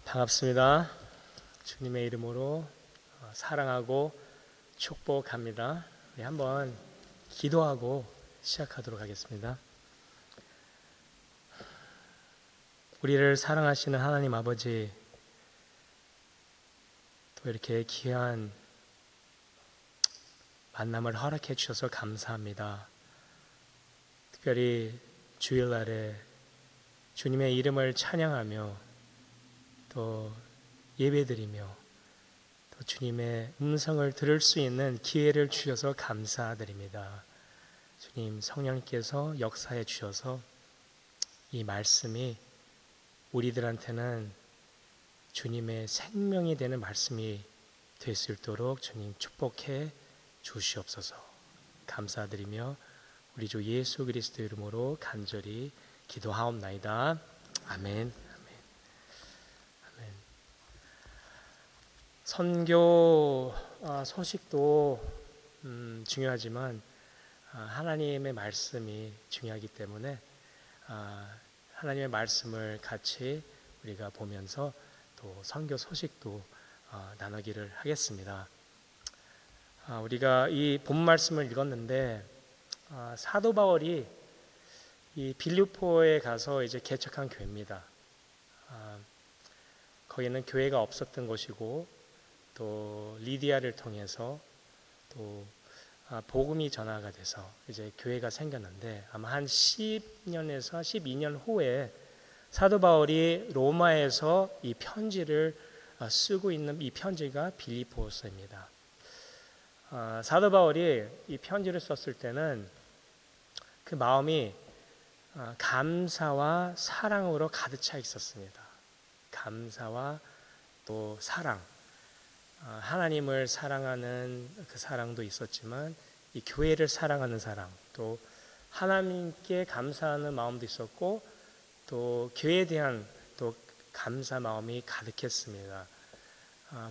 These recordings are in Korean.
반갑습니다. 주님의 이름으로 사랑하고 축복합니다. 우리 한번 기도하고 시작하도록 하겠습니다. 우리를 사랑하시는 하나님 아버지, 또 이렇게 귀한 만남을 허락해 주셔서 감사합니다. 특별히 주일날에 주님의 이름을 찬양하며 또 예배드리며 또 주님의 음성을 들을 수 있는 기회를 주셔서 감사드립니다. 주님, 성령님께서 역사해 주셔서 이 말씀이 우리들한테는 주님의 생명이 되는 말씀이 될 수 있도록 주님 축복해 주시옵소서. 감사드리며 우리 주 예수 그리스도 이름으로 간절히 기도하옵나이다. 아멘. 선교 소식도 중요하지만 하나님의 말씀이 중요하기 때문에 하나님의 말씀을 같이 우리가 보면서 또 선교 소식도 나누기를 하겠습니다. 우리가 이 본 말씀을 읽었는데 사도 바울이 이 빌립보에 가서 이제 개척한 교회입니다. 거기는 교회가 없었던 곳이고 또 리디아를 통해서 또 복음이 전화가 돼서 이제 교회가 생겼는데 아마 한 10년에서 12년 후에 사도 바울이 로마에서 이 편지를 쓰고 있는 이 편지가 빌립보서입니다. 사도 바울이 이 편지를 썼을 때는 그 마음이 감사와 사랑으로 가득 차 있었습니다. 감사와 또 사랑, 하나님을 사랑하는 그 사랑도 있었지만 이 교회를 사랑하는 사랑, 또 하나님께 감사하는 마음도 있었고 또 교회에 대한 또 감사 마음이 가득했습니다.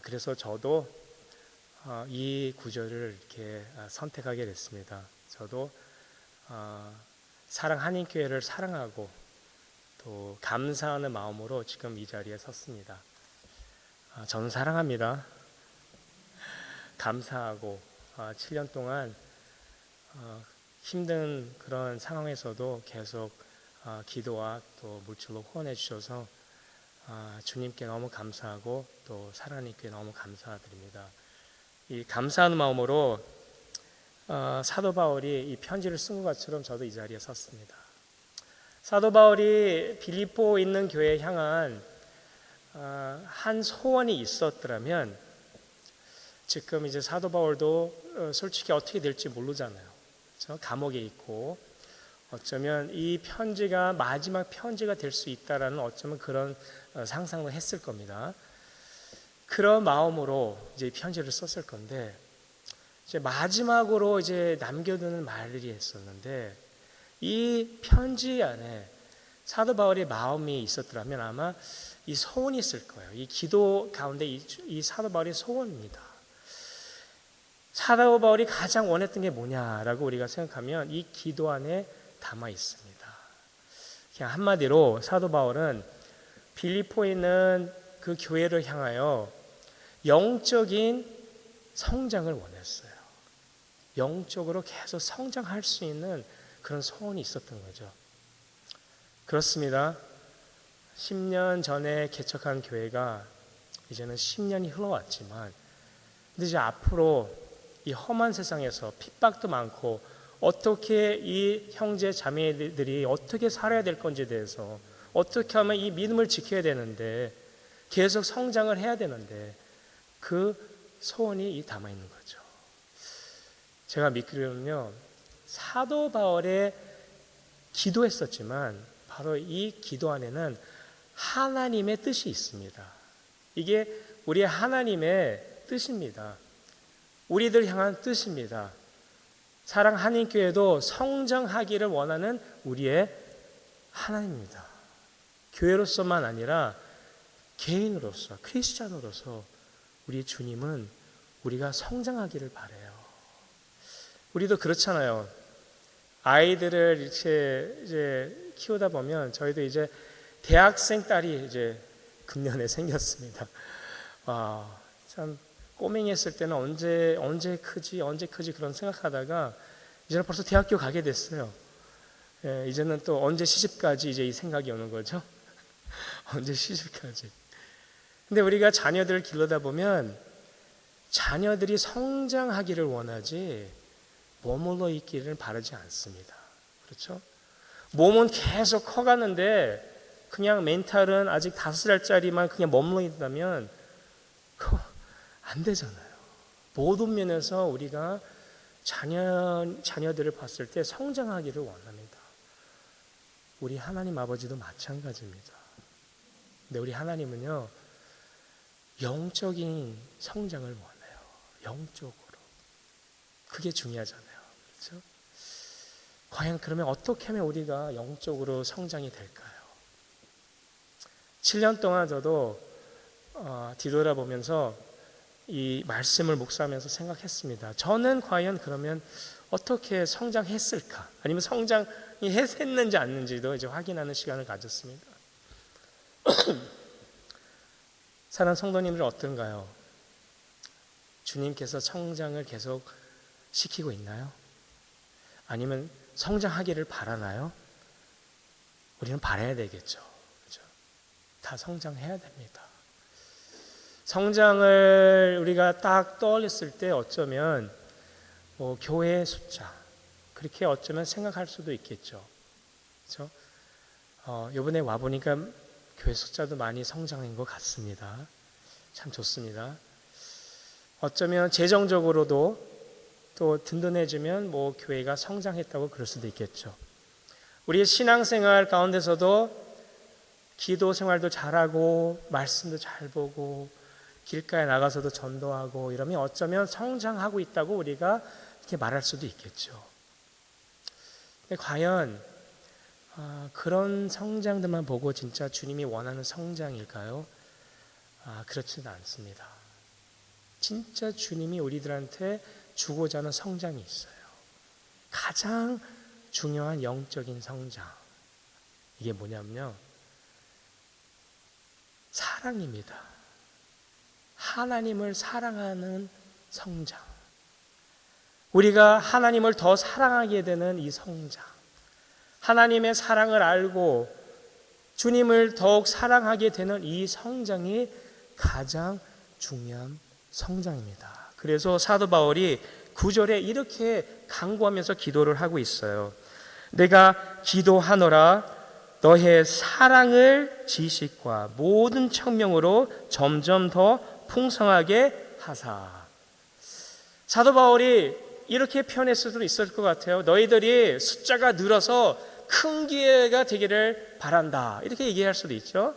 그래서 저도 이 구절을 이렇게 선택하게 됐습니다. 저도 사랑 한인교회를 사랑하고 또 감사하는 마음으로 지금 이 자리에 섰습니다. 저는 사랑합니다. 감사하고 7년 동안 힘든 그런 상황에서도 계속 기도와 또 물질로 후원해 주셔서 주님께 너무 감사하고 또 사랑하님께 너무 감사드립니다. 이 감사하는 마음으로 사도 바울이 이 편지를 쓴 것처럼 저도 이 자리에 섰습니다. 사도 바울이 빌립보 있는 교회에 향한 한 소원이 있었더라면 지금 이제 사도 바울도 솔직히 어떻게 될지 모르잖아요. 그렇죠? 감옥에 있고 어쩌면 이 편지가 마지막 편지가 될 수 있다라는 어쩌면 그런 상상을 했을 겁니다. 그런 마음으로 이제 편지를 썼을 건데 이제 마지막으로 이제 남겨두는 말들이 있었는데 이 편지 안에 사도 바울의 마음이 있었더라면 아마 이 소원이 있을 거예요. 이 기도 가운데 이 사도 바울의 소원입니다. 사도 바울이 가장 원했던 게 뭐냐라고 우리가 생각하면 이 기도 안에 담아 있습니다. 그냥 한마디로 사도 바울은 빌립보에 있는 그 교회를 향하여 영적인 성장을 원했어요. 영적으로 계속 성장할 수 있는 그런 소원이 있었던 거죠. 그렇습니다. 10년 전에 개척한 교회가 이제는 10년이 흘러왔지만 근데 이제 앞으로 이 험한 세상에서 핍박도 많고 어떻게 이 형제 자매들이 어떻게 살아야 될 건지에 대해서 어떻게 하면 이 믿음을 지켜야 되는데 계속 성장을 해야 되는데 그 소원이 담아 있는 거죠. 제가 믿기로는요, 사도 바울의 기도했었지만 바로 이 기도 안에는 하나님의 뜻이 있습니다. 이게 우리 하나님의 뜻입니다. 우리들 향한 뜻입니다. 사랑 한인교회도 성장하기를 원하는 우리의 하나님입니다. 교회로서만 아니라 개인으로서, 크리스찬으로서 우리 주님은 우리가 성장하기를 바라요. 우리도 그렇잖아요. 아이들을 이제 키우다 보면 저희도 이제 대학생 딸이 이제 금년에 생겼습니다. 참 꼬맹이했을 때는 언제 크지 그런 생각하다가 이제는 벌써 대학교 가게 됐어요. 이제는 또 언제 시집가지 이제 이 생각이 오는 거죠. 언제 시집가지. 근데 우리가 자녀들을 길러다 보면 자녀들이 성장하기를 원하지 머물러 있기를 바라지 않습니다. 그렇죠? 몸은 계속 커가는데 그냥 멘탈은 아직 5살짜리만 그냥 머물러 있다면 그거 안 되잖아요. 모든 면에서 우리가 자녀들을 봤을 때 성장하기를 원합니다. 우리 하나님 아버지도 마찬가지입니다. 근데 우리 하나님은요, 영적인 성장을 원해요. 영적으로. 그게 중요하잖아요. 그렇죠? 과연 그러면 어떻게 하면 우리가 영적으로 성장이 될까요? 7년 동안 저도 뒤돌아보면서 이 말씀을 묵상하면서 생각했습니다. 저는 과연 그러면 어떻게 성장했을까? 아니면 성장이 했는지 않는지도 이제 확인하는 시간을 가졌습니다. 사랑하는 성도님들 어떤가요? 주님께서 성장을 계속 시키고 있나요? 아니면 성장하기를 바라나요? 우리는 바라야 되겠죠. 그렇죠? 다 성장해야 됩니다. 성장을 우리가 딱 떠올렸을 때 어쩌면 교회의 숫자 그렇게 어쩌면 생각할 수도 있겠죠. 그렇죠? 이번에 와 보니까 교회 숫자도 많이 성장한 것 같습니다. 참 좋습니다. 어쩌면 재정적으로도 또 든든해지면 교회가 성장했다고 그럴 수도 있겠죠. 우리의 신앙생활 가운데서도 기도 생활도 잘하고 말씀도 잘 보고 길가에 나가서도 전도하고 이러면 어쩌면 성장하고 있다고 우리가 이렇게 말할 수도 있겠죠. 근데 과연 그런 성장들만 보고 진짜 주님이 원하는 성장일까요? 그렇지는 않습니다. 진짜 주님이 우리들한테 주고자 하는 성장이 있어요. 가장 중요한 영적인 성장. 이게 뭐냐면요. 사랑입니다. 하나님을 사랑하는 성장. 우리가 하나님을 더 사랑하게 되는 이 성장. 하나님의 사랑을 알고 주님을 더욱 사랑하게 되는 이 성장이 가장 중요한 성장입니다. 그래서 사도 바울이 9절에 이렇게 간구하면서 기도를 하고 있어요. 내가 기도하노라 너의 사랑을 지식과 모든 청명으로 점점 더 풍성하게 하사. 사도 바울이 이렇게 표현했을 수도 있을 것 같아요. 너희들이 숫자가 늘어서 큰 기회가 되기를 바란다. 이렇게 얘기할 수도 있죠.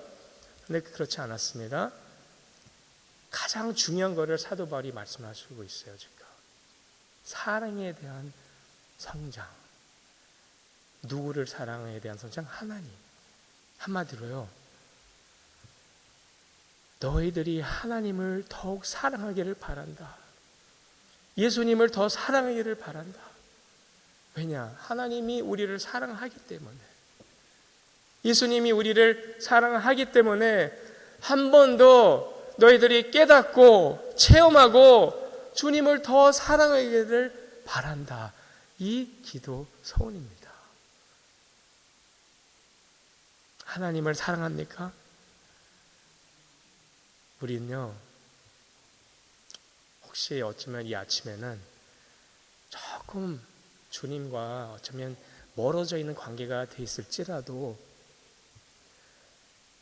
그런데 그렇지 않았습니다. 가장 중요한 것을 사도 바울이 말씀하시고 있어요. 지금 사랑에 대한 성장. 누구를 사랑에 대한 성장? 하나님. 한마디로요. 너희들이 하나님을 더욱 사랑하기를 바란다. 예수님을 더 사랑하기를 바란다. 왜냐? 하나님이 우리를 사랑하기 때문에. 예수님이 우리를 사랑하기 때문에 한 번 더 너희들이 깨닫고 체험하고 주님을 더 사랑하기를 바란다. 이 기도 소원입니다. 하나님을 사랑합니까? 우리는요, 혹시 어쩌면 이 아침에는 조금 주님과 어쩌면 멀어져 있는 관계가 돼 있을지라도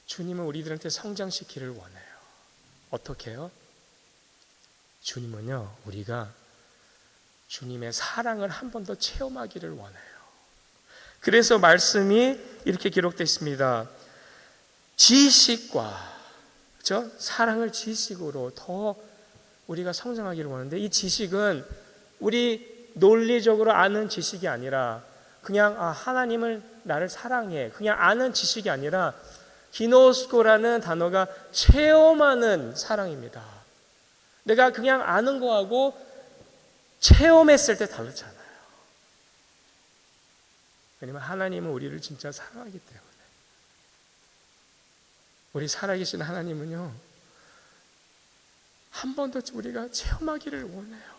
주님은 우리들한테 성장시키기를 원해요. 어떻게 해요? 주님은요, 우리가 주님의 사랑을 한 번 더 체험하기를 원해요. 그래서 말씀이 이렇게 기록되어 있습니다. 지식과, 그렇죠? 사랑을 지식으로 더 우리가 성장하기를 원하는데, 이 지식은 우리 논리적으로 아는 지식이 아니라 그냥 하나님을 나를 사랑해 그냥 아는 지식이 아니라 기노스코라는 단어가 체험하는 사랑입니다. 내가 그냥 아는 거하고 체험했을 때 다르잖아요. 왜냐하면 하나님은 우리를 진짜 사랑하기 때문에 우리 살아계신 하나님은요, 한 번 더 우리가 체험하기를 원해요.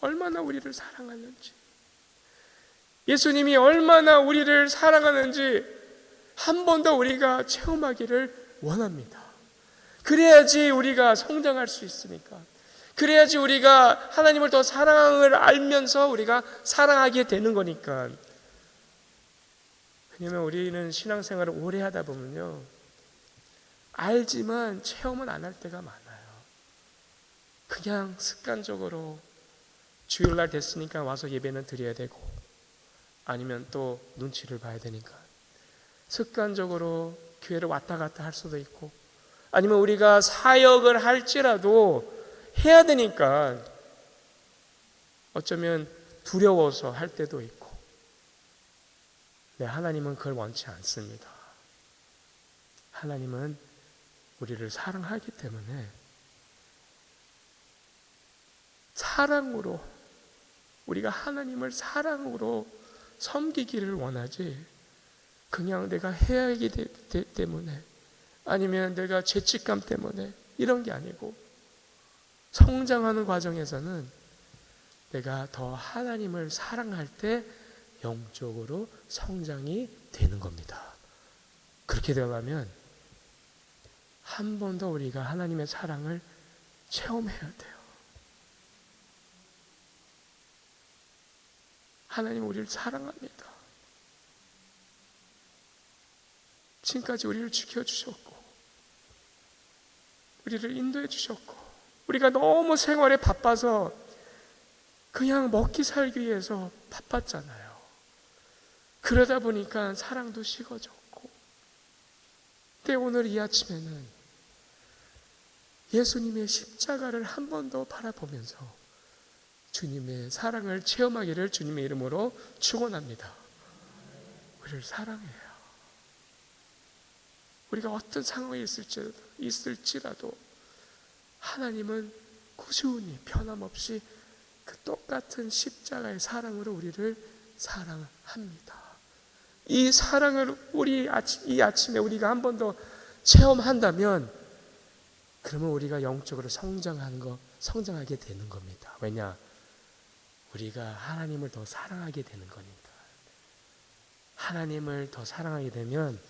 얼마나 우리를 사랑하는지, 예수님이 얼마나 우리를 사랑하는지 한 번 더 우리가 체험하기를 원합니다. 그래야지 우리가 성장할 수 있으니까, 그래야지 우리가 하나님을 더 사랑을 알면서 우리가 사랑하게 되는 거니까. 왜냐하면 우리는 신앙생활을 오래 하다 보면요, 알지만 체험은 안 할 때가 많아요. 그냥 습관적으로 주일날 됐으니까 와서 예배는 드려야 되고, 아니면 또 눈치를 봐야 되니까 습관적으로 교회를 왔다 갔다 할 수도 있고, 아니면 우리가 사역을 할지라도 해야 되니까 어쩌면 두려워서 할 때도 있고. 네, 하나님은 그걸 원치 않습니다. 하나님은 우리를 사랑하기 때문에 사랑으로, 우리가 하나님을 사랑으로 섬기기를 원하지, 그냥 내가 해야 하기 때문에, 아니면 내가 죄책감 때문에 이런 게 아니고, 성장하는 과정에서는 내가 더 하나님을 사랑할 때 영적으로 성장이 되는 겁니다. 그렇게 되려면 한 번 더 우리가 하나님의 사랑을 체험해야 돼요. 하나님 우리를 사랑합니다. 지금까지 우리를 지켜주셨고, 우리를 인도해 주셨고, 우리가 너무 생활에 바빠서 그냥 먹기 살기 위해서 바빴잖아요. 그러다 보니까 사랑도 식어졌고. 근데 오늘 이 아침에는 예수님의 십자가를 한 번 더 바라보면서 주님의 사랑을 체험하기를 주님의 이름으로 축원합니다. 우리를 사랑해요. 우리가 어떤 상황에 있을지라도 하나님은 꾸준히 변함없이 그 똑같은 십자가의 사랑으로 우리를 사랑합니다. 이 사랑을 이 아침에 우리가 한 번 더 체험한다면, 그러면 우리가 영적으로 성장하게 되는 겁니다. 왜냐? 우리가 하나님을 더 사랑하게 되는 거니까. 하나님을 더 사랑하게 되면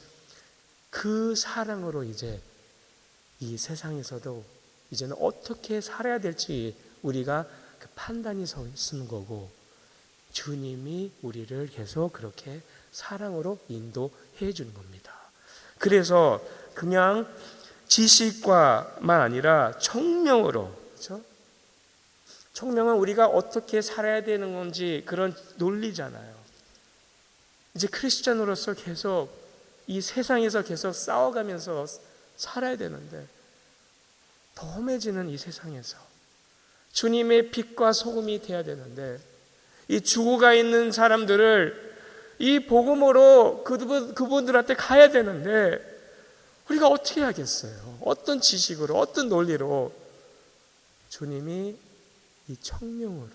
그 사랑으로 이제 이 세상에서도 이제는 어떻게 살아야 될지 우리가 그 판단이 서는 거고, 주님이 우리를 계속 그렇게 사랑으로 인도해 주는 겁니다. 그래서 그냥 지식과만 아니라 청명으로, 그렇죠? 청명은 우리가 어떻게 살아야 되는 건지 그런 논리잖아요. 이제 크리스찬으로서 계속 이 세상에서 계속 싸워가면서 살아야 되는데, 더 험해지는 이 세상에서 주님의 빛과 소금이 되어야 되는데, 이 죽어가 있는 사람들을 이 복음으로 그분들한테 가야 되는데, 우리가 어떻게 하겠어요? 어떤 지식으로, 어떤 논리로? 주님이 이 청명으로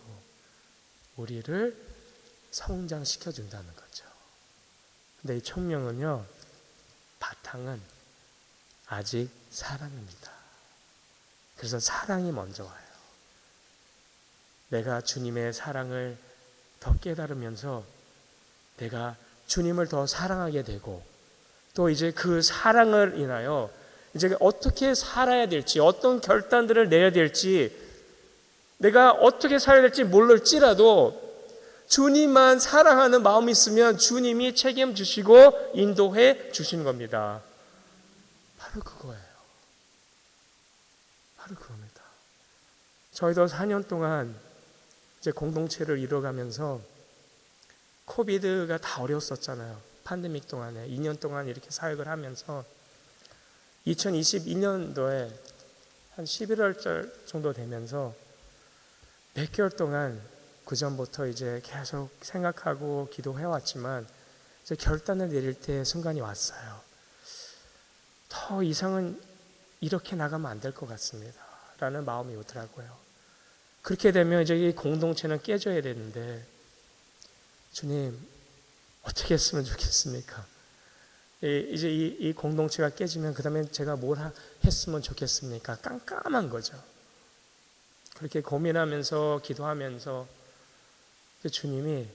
우리를 성장시켜 준다는 거죠. 근데 이 청명은요, 바탕은 아직 사랑입니다. 그래서 사랑이 먼저 와요. 내가 주님의 사랑을 더 깨달으면서 내가 주님을 더 사랑하게 되고, 또 이제 그 사랑을 인하여 이제 어떻게 살아야 될지, 어떤 결단들을 내야 될지, 내가 어떻게 살아야 될지 모를지라도 주님만 사랑하는 마음이 있으면 주님이 책임지시고 인도해 주시는 겁니다. 바로 그거예요. 바로 그겁니다. 저희도 4년 동안 이제 공동체를 이뤄가면서 코비드가 다 어려웠었잖아요. 팬데믹 동안에 2년 동안 이렇게 사역을 하면서 2022년도에 한 11월달 정도 되면서 몇 개월 동안 그 전부터 이제 계속 생각하고 기도해왔지만 이제 결단을 내릴 때 순간이 왔어요. 더 이상은 이렇게 나가면 안 될 것 같습니다. 라는 마음이 오더라고요. 그렇게 되면 이제 이 공동체는 깨져야 되는데, 주님, 어떻게 했으면 좋겠습니까? 이제 이 공동체가 깨지면 그 다음에 제가 뭘 했으면 좋겠습니까? 깜깜한 거죠. 그렇게 고민하면서 기도하면서 주님이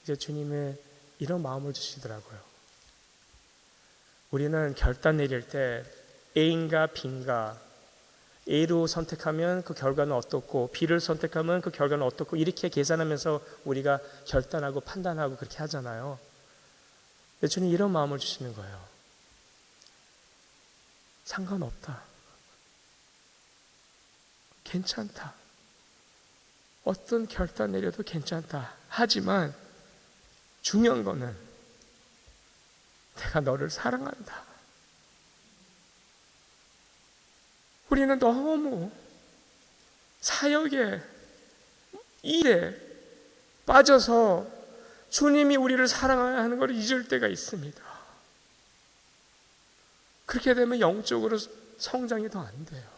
이제 주님의 이런 마음을 주시더라고요. 우리는 결단 내릴 때 A인가 B인가, A로 선택하면 그 결과는 어떻고 B를 선택하면 그 결과는 어떻고 이렇게 계산하면서 우리가 결단하고 판단하고 그렇게 하잖아요. 근데 주님 이런 마음을 주시는 거예요. 상관없다. 괜찮다. 어떤 결단 내려도 괜찮다. 하지만 중요한 거는 내가 너를 사랑한다. 우리는 너무 사역에, 일에 빠져서 주님이 우리를 사랑하는 걸 잊을 때가 있습니다. 그렇게 되면 영적으로 성장이 더 안 돼요.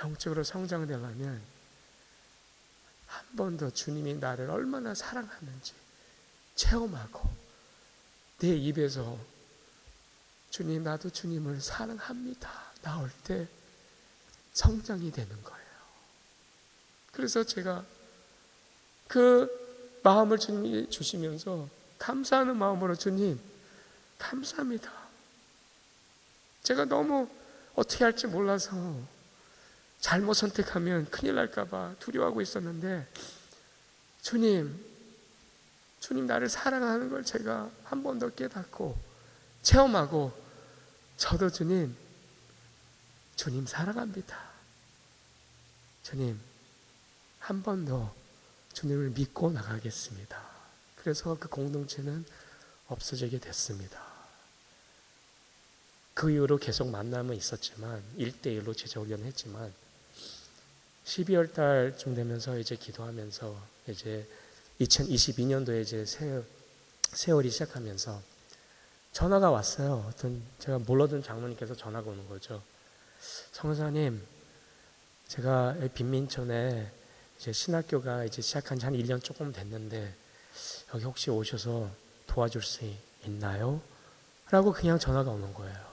영적으로 성장되려면 한 번 더 주님이 나를 얼마나 사랑하는지 체험하고 내 입에서 주님, 나도 주님을 사랑합니다 나올 때 성장이 되는 거예요. 그래서 제가 그 마음을 주님이 주시면서 감사하는 마음으로 주님 감사합니다. 제가 너무 어떻게 할지 몰라서 잘못 선택하면 큰일 날까봐 두려워하고 있었는데 주님 나를 사랑하는 걸 제가 한 번 더 깨닫고 체험하고 저도 주님 사랑합니다. 주님 한 번 더 주님을 믿고 나가겠습니다. 그래서 그 공동체는 없어지게 됐습니다. 그 이후로 계속 만남은 있었지만 1대1로 재정연을 했지만 12월 달쯤 되면서 이제 기도하면서 이제 2022년도에 이제 세월이 시작하면서 전화가 왔어요. 어떤 제가 몰라던 장로님께서 전화가 오는 거죠. 성사님, 제가 빈민촌에 이제 신학교가 이제 시작한 지 한 1년 조금 됐는데 여기 혹시 오셔서 도와줄 수 있나요? 라고 그냥 전화가 오는 거예요.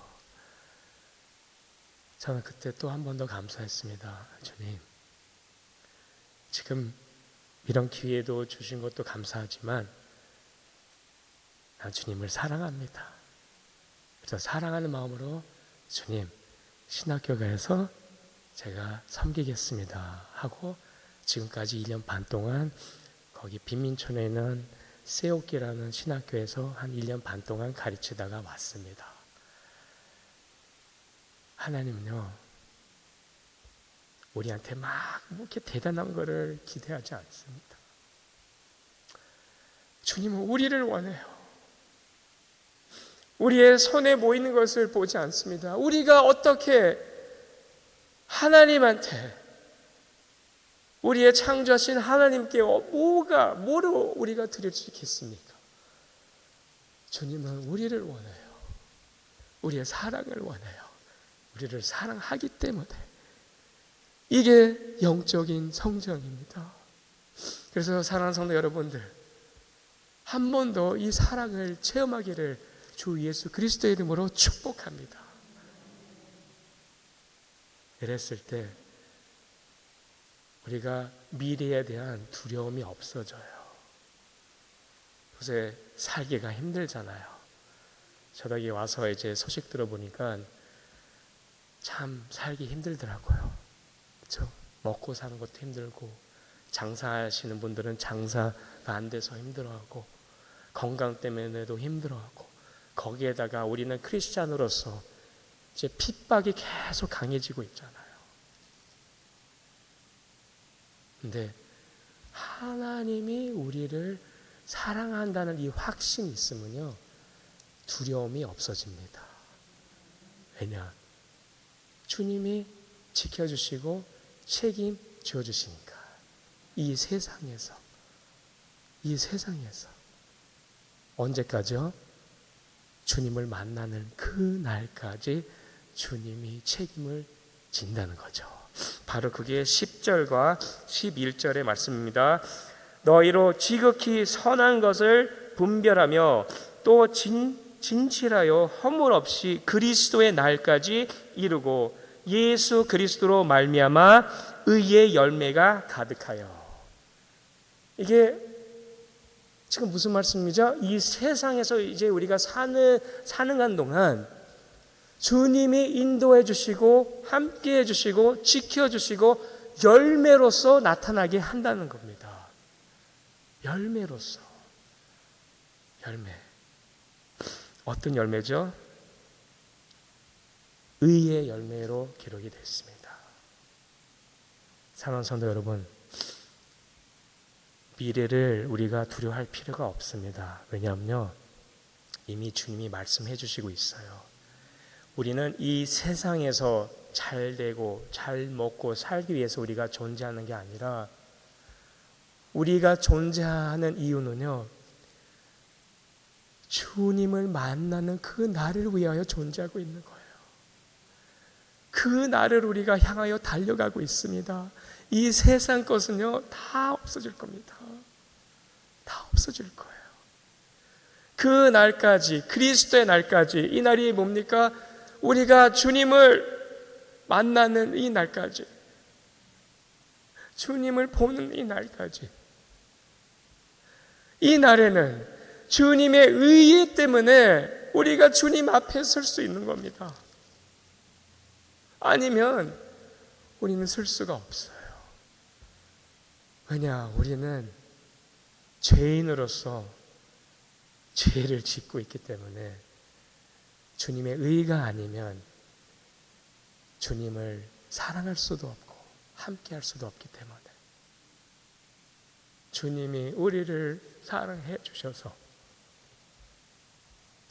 저는 그때 또 한 번 더 감사했습니다. 주님, 지금 이런 기회도 주신 것도 감사하지만 난 주님을 사랑합니다. 그래서 사랑하는 마음으로 주님, 신학교가에서 제가 섬기겠습니다 하고 지금까지 1년 반 동안 거기 빈민촌에 있는 세옥기라는 신학교에서 한 1년 반 동안 가르치다가 왔습니다. 하나님은요, 우리한테 막 이렇게 대단한 거를 기대하지 않습니다. 주님은 우리를 원해요. 우리의 손에 모이는 것을 보지 않습니다. 우리가 어떻게 하나님한테, 우리의 창조하신 하나님께 뭐를 우리가 드릴 수 있겠습니까? 주님은 우리를 원해요. 우리의 사랑을 원해요. 우리를 사랑하기 때문에 이게 영적인 성장입니다. 그래서 사랑하는 성도 여러분들, 한 번 더 이 사랑을 체험하기를 주 예수 그리스도의 이름으로 축복합니다. 이랬을 때 우리가 미래에 대한 두려움이 없어져요. 요새 살기가 힘들잖아요. 저녁에 와서 이제 소식 들어보니까 참 살기 힘들더라고요. 그렇죠? 먹고 사는 것도 힘들고, 장사하시는 분들은 장사가 안 돼서 힘들어하고, 건강 때문에도 힘들어하고, 거기에다가 우리는 크리스찬으로서 이제 핍박이 계속 강해지고 있잖아요. 근데 하나님이 우리를 사랑한다는 이 확신이 있으면요, 두려움이 없어집니다. 왜냐? 주님이 지켜주시고 책임져 주시니까. 이 세상에서 언제까지요? 주님을 만나는 그 날까지 주님이 책임을 진다는 거죠. 바로 그게 10절과 11절의 말씀입니다. 너희로 지극히 선한 것을 분별하며 또 진실하여 허물 없이 그리스도의 날까지 이루고 예수 그리스도로 말미암아 의의 열매가 가득하여. 이게 지금 무슨 말씀이죠? 이 세상에서 이제 우리가 사는 동안 주님이 인도해 주시고 함께 해 주시고 지켜 주시고 열매로서 나타나게 한다는 겁니다. 열매로서. 열매. 어떤 열매죠? 의의 열매로 기록이 됐습니다. 사랑하는 성도 여러분, 미래를 우리가 두려워할 필요가 없습니다. 왜냐하면요, 이미 주님이 말씀해 주시고 있어요. 우리는 이 세상에서 잘 되고 잘 먹고 살기 위해서 우리가 존재하는 게 아니라, 우리가 존재하는 이유는요, 주님을 만나는 그 날을 위하여 존재하고 있는 거예요. 그 날을 우리가 향하여 달려가고 있습니다. 이 세상 것은요, 다 없어질 겁니다. 다 없어질 거예요. 그 날까지, 그리스도의 날까지, 이 날이 뭡니까? 우리가 주님을 만나는 이 날까지, 주님을 보는 이 날까지, 이 날에는 주님의 의의 때문에 우리가 주님 앞에 설 수 있는 겁니다. 아니면 우리는 설 수가 없어요. 왜냐? 우리는 죄인으로서 죄를 짓고 있기 때문에 주님의 의가 아니면 주님을 사랑할 수도 없고 함께 할 수도 없기 때문에 주님이 우리를 사랑해 주셔서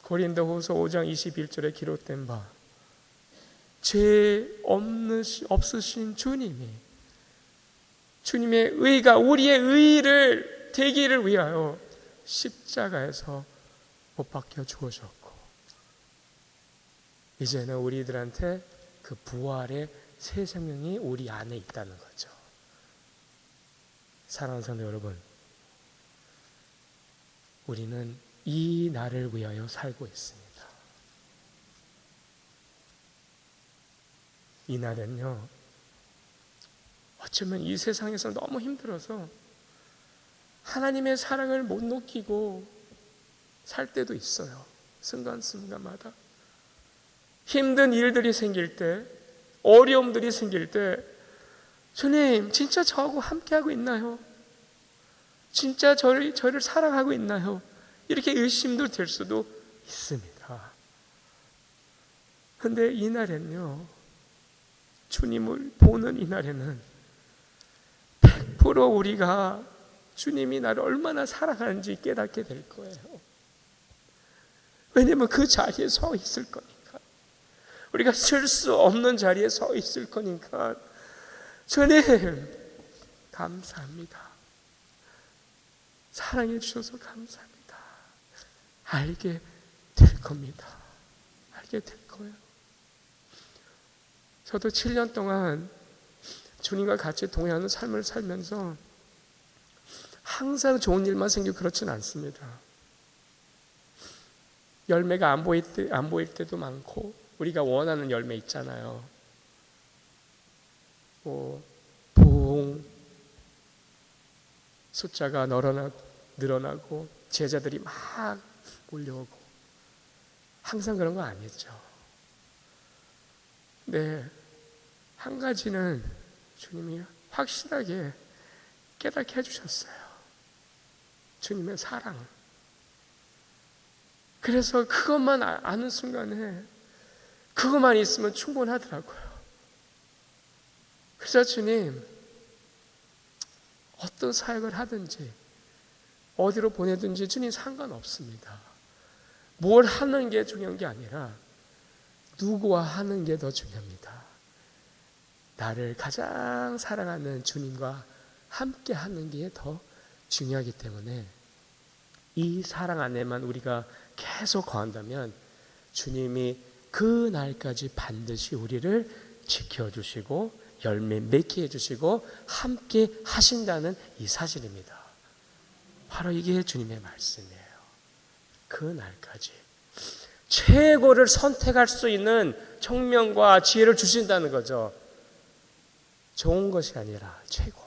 고린도후서 5장 21절에 기록된 바 죄 없으신 주님이 주님의 의가 우리의 의를 되기를 위하여 십자가에서 못 박혀 죽으셨고 이제는 우리들한테 그 부활의 새 생명이 우리 안에 있다는 거죠. 사랑하는 성도 여러분, 우리는 이 날을 위하여 살고 있습니다. 이 날은요, 어쩌면 이 세상에서 너무 힘들어서 하나님의 사랑을 못 느끼고 살 때도 있어요. 순간순간마다 힘든 일들이 생길 때, 어려움들이 생길 때, 주님 진짜 저하고 함께하고 있나요? 진짜 저를 사랑하고 있나요? 이렇게 의심도 될 수도 있습니다. 그런데 이날엔요, 주님을 보는 이날에는 100% 우리가 주님이 나를 얼마나 사랑하는지 깨닫게 될 거예요. 왜냐하면 그 자리에 서 있을 거니까. 우리가 쓸 수 없는 자리에 서 있을 거니까. 주님 감사합니다. 사랑해 주셔서 감사합니다. 알게 될 겁니다. 알게 될 거예요. 저도 7년 동안 주님과 같이 동행하는 삶을 살면서 항상 좋은 일만 생기고 그렇지는 않습니다. 열매가 안 보일 때도 많고, 우리가 원하는 열매 있잖아요. 부흥, 숫자가 늘어나고 제자들이 막 몰려오고, 항상 그런 거 아니죠. 네, 한 가지는 주님이 확실하게 깨닫게 해주셨어요. 주님의 사랑. 그래서 그것만 아는 순간에 그것만 있으면 충분하더라고요. 그래서 주님, 어떤 사역을 하든지 어디로 보내든지 주님 상관없습니다. 뭘 하는 게 중요한 게 아니라 누구와 하는 게 더 중요합니다. 나를 가장 사랑하는 주님과 함께 하는 게 더 중요하기 때문에 이 사랑 안에만 우리가 계속 거한다면 주님이 그 날까지 반드시 우리를 지켜주시고 열매 맺게 해주시고 함께 하신다는 이 사실입니다. 바로 이게 주님의 말씀이에요. 그날까지 최고를 선택할 수 있는 총명과 지혜를 주신다는 거죠. 좋은 것이 아니라 최고.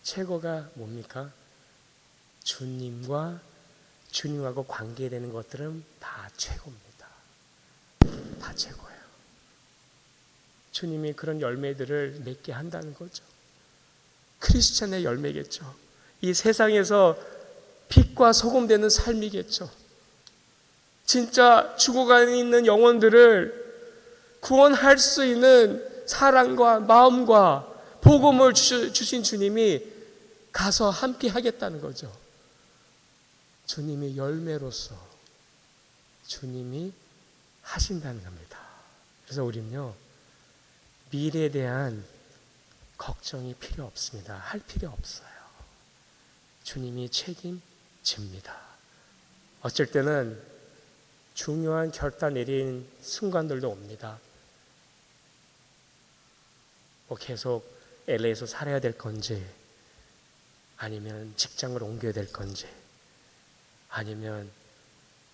최고가 뭡니까? 주님하고 관계되는 것들은 다 최고입니다. 다 최고예요. 주님이 그런 열매들을 맺게 한다는 거죠. 크리스찬의 열매겠죠. 이 세상에서 빛과 소금 되는 삶이겠죠. 진짜 죽어가는 있는 영혼들을 구원할 수 있는 사랑과 마음과 복음을 주신 주님이 가서 함께 하겠다는 거죠. 주님의 열매로서 주님이 하신다는 겁니다. 그래서 우리는요, 미래에 대한 걱정이 필요 없습니다. 할 필요 없어요. 주님이 책임집니다. 어쩔 때는 중요한 결단 내린 순간들도 옵니다. 계속 LA에서 살아야 될 건지, 아니면 직장을 옮겨야 될 건지, 아니면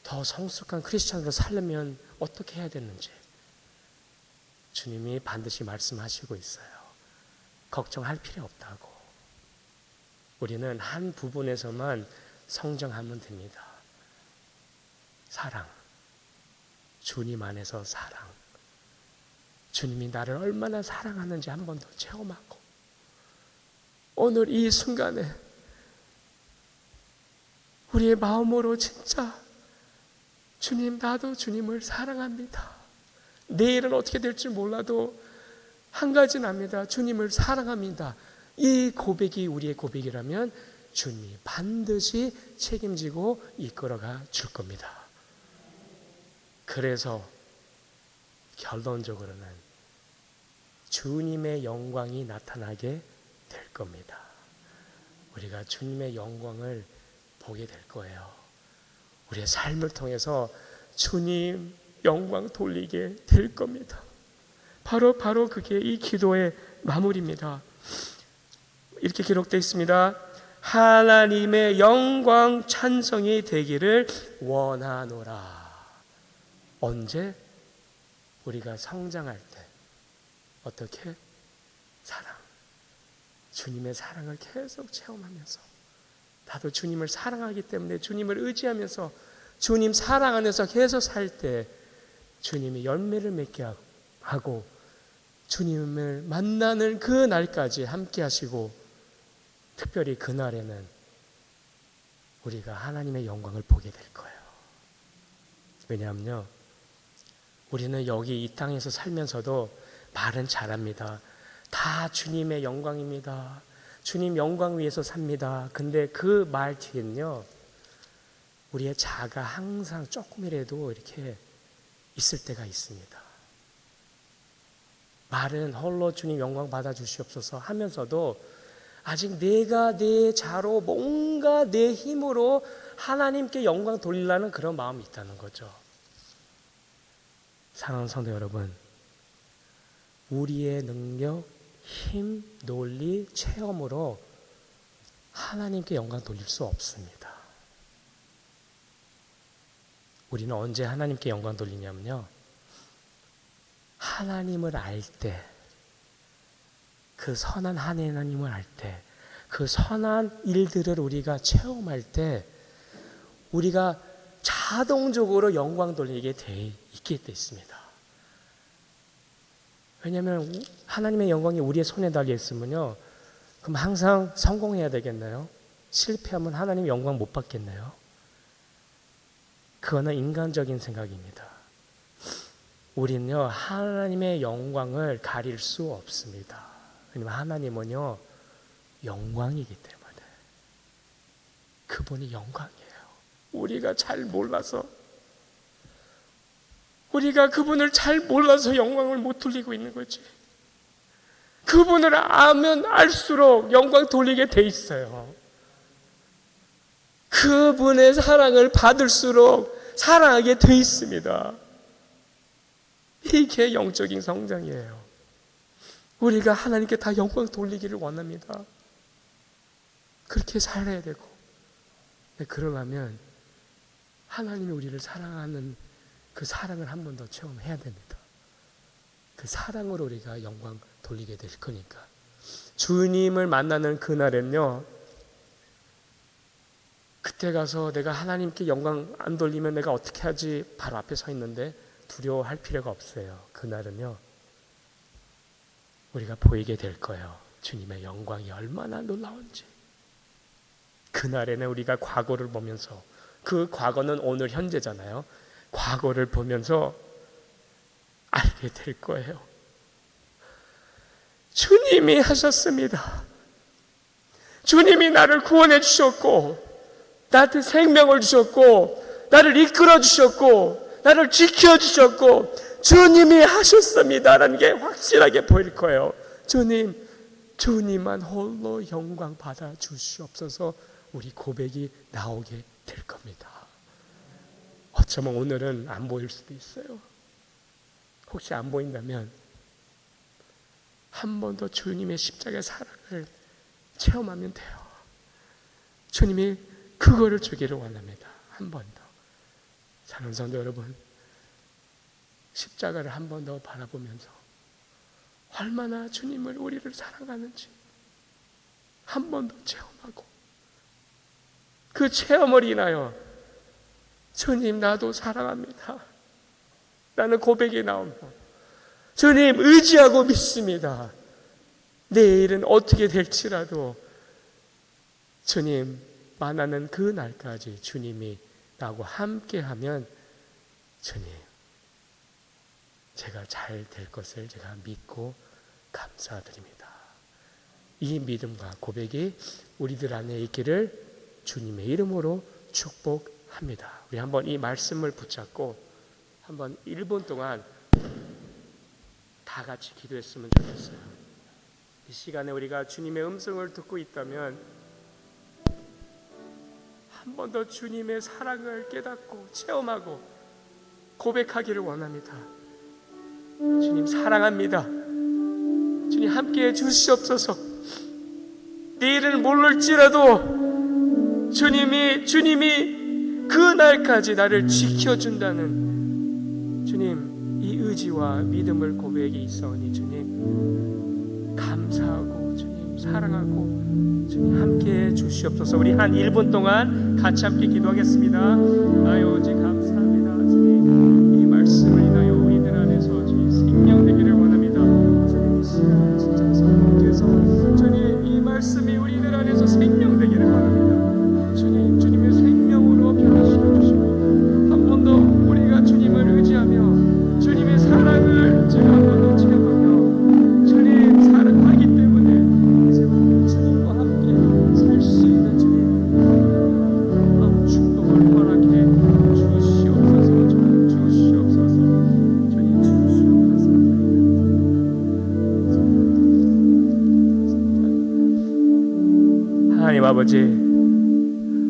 더 성숙한 크리스찬으로 살려면 어떻게 해야 되는지 주님이 반드시 말씀하시고 있어요. 걱정할 필요 없다고. 우리는 한 부분에서만 성장하면 됩니다. 사랑. 주님 안에서 사랑. 주님이 나를 얼마나 사랑하는지 한 번 더 체험하고, 오늘 이 순간에 우리의 마음으로 진짜 주님, 나도 주님을 사랑합니다. 내일은 어떻게 될지 몰라도 한 가지는 압니다. 주님을 사랑합니다. 이 고백이 우리의 고백이라면 주님이 반드시 책임지고 이끌어가 줄 겁니다. 그래서 결론적으로는 주님의 영광이 나타나게 될 겁니다. 우리가 주님의 영광을 보게 될 거예요. 우리의 삶을 통해서 주님 영광 돌리게 될 겁니다. 바로 그게 이 기도의 마무리입니다. 이렇게 기록되어 있습니다. 하나님의 영광 찬송이 되기를 원하노라. 언제? 우리가 성장할 때. 어떻게? 사랑. 주님의 사랑을 계속 체험하면서, 나도 주님을 사랑하기 때문에 주님을 의지하면서 주님 사랑 안에서 계속 살 때 주님이 열매를 맺게 하고 주님을 만나는 그 날까지 함께 하시고, 특별히 그날에는 우리가 하나님의 영광을 보게 될 거예요. 왜냐하면요, 우리는 여기 이 땅에서 살면서도 말은 잘합니다. 다 주님의 영광입니다. 주님 영광 위해서 삽니다. 근데 그 말 뒤에는요, 우리의 자아가 항상 조금이라도 이렇게 있을 때가 있습니다. 말은 홀로 주님 영광 받아 주시옵소서 하면서도 아직 내가 내 자로 뭔가 내 힘으로 하나님께 영광 돌리려는 그런 마음이 있다는 거죠. 사랑하는 성도 여러분, 우리의 능력, 힘, 논리, 체험으로 하나님께 영광 돌릴 수 없습니다. 우리는 언제 하나님께 영광 돌리냐면요, 하나님을 알 때, 그 선한 하나님을 알 때, 그 선한 일들을 우리가 체험할 때 우리가 자동적으로 영광 돌리게 돼 있게 돼 있습니다. 왜냐하면 하나님의 영광이 우리의 손에 달려 있으면요, 그럼 항상 성공해야 되겠나요? 실패하면 하나님 영광 못 받겠나요? 그거는 인간적인 생각입니다. 우리는요, 하나님의 영광을 가릴 수 없습니다. 왜냐하면 하나님은요, 영광이기 때문에. 그분이 영광이에요. 우리가 잘 몰라서, 우리가 그분을 잘 몰라서 영광을 못 돌리고 있는 거지. 그분을 알면 알수록 영광 돌리게 돼 있어요. 그분의 사랑을 받을수록 사랑하게 돼 있습니다. 이게 영적인 성장이에요. 우리가 하나님께 다 영광 돌리기를 원합니다. 그렇게 살아야 되고, 그러려면 하나님이 우리를 사랑하는 그 사랑을 한 번 더 체험해야 됩니다. 그 사랑으로 우리가 영광 돌리게 될 거니까. 주님을 만나는 그날엔요, 그때 가서 내가 하나님께 영광 안 돌리면 내가 어떻게 하지 바로 앞에 서 있는데 두려워할 필요가 없어요. 그날은요, 우리가 보이게 될 거예요. 주님의 영광이 얼마나 놀라운지. 그날에는 우리가 과거를 보면서, 그 과거는 오늘 현재잖아요. 과거를 보면서 알게 될 거예요. 주님이 하셨습니다. 주님이 나를 구원해 주셨고, 나한테 생명을 주셨고, 나를 이끌어 주셨고, 나를 지켜 주셨고, 주님이 하셨습니다라는 게 확실하게 보일 거예요. 주님만 홀로 영광 받아 주시옵소서. 우리 고백이 나오게 될 겁니다. 어쩌면 오늘은 안 보일 수도 있어요. 혹시 안 보인다면 한 번 더 주님의 십자가의 사랑을 체험하면 돼요. 주님이 그거를 주기를 원합니다. 한 번 더. 사랑하는 성도 여러분, 십자가를 한 번 더 바라보면서 얼마나 주님을, 우리를 사랑하는지 한 번 더 체험하고, 그 체험을 인하여 주님, 나도 사랑합니다, 라는 고백이 나옵니다. 주님, 의지하고 믿습니다. 내일은 어떻게 될지라도 주님 만나는 그 날까지 주님이 나하고 함께하면, 주님, 제가 잘 될 것을 제가 믿고 감사드립니다. 이 믿음과 고백이 우리들 안에 있기를 주님의 이름으로 축복합니다. 우리 한번 이 말씀을 붙잡고 한번 1분 동안 다 같이 기도했으면 좋겠어요. 이 시간에 우리가 주님의 음성을 듣고 있다면 한 번 더 주님의 사랑을 깨닫고 체험하고 고백하기를 원합니다. 주님, 사랑합니다. 주님, 함께해 주시옵소서. 내일은 모를지라도 주님이 그 날까지 나를 지켜준다는 주님, 이 의지와 믿음을 고백이 있사오니 주님 감사하고, 주님 사랑하고, 주님 함께해 주시옵소서. 우리 한 1분 동안 같이 함께 기도하겠습니다. 아유, 오직 감사합니다. 주님, 이 말씀을 인하여 우리들 안에서 주님 생명 되기를 원합니다. 주님, 이 시간을 진짜 성령께서 주님 이 말씀이 우리들 안에서 생명 되기를 원합니다. 주님, 주님의 생명으로 변화시켜 주시고, 한 번 더 우리가 주님을 의지하며 주님의 사랑을 제가 한 번 더 체험하며 주님 사랑하기 때문에 이제부터 주님과 함께 살 수 있는 주님 축복을 허락해 주시옵소서. 주님 주시옵소서. 주님 주시옵소서. 하나님 아버지,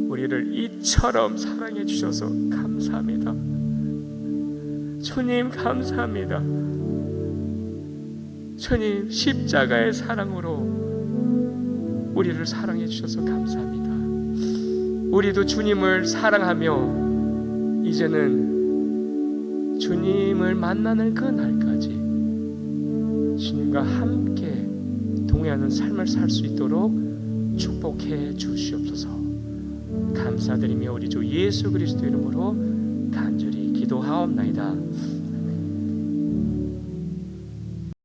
우리를 이처럼 사랑해 주셔서 감사합니다. 주님 감사합니다. 주님, 십자가의 사랑으로 우리를 사랑해 주셔서 감사합니다. 우리도 주님을 사랑하며 이제는 주님을 만나는 그 날까지 주님과 함께 동행하는 삶을 살 수 있도록 축복해 주시옵소서. 감사드리며 우리 주 예수 그리스도 이름으로 간절히 기도하옵나이다.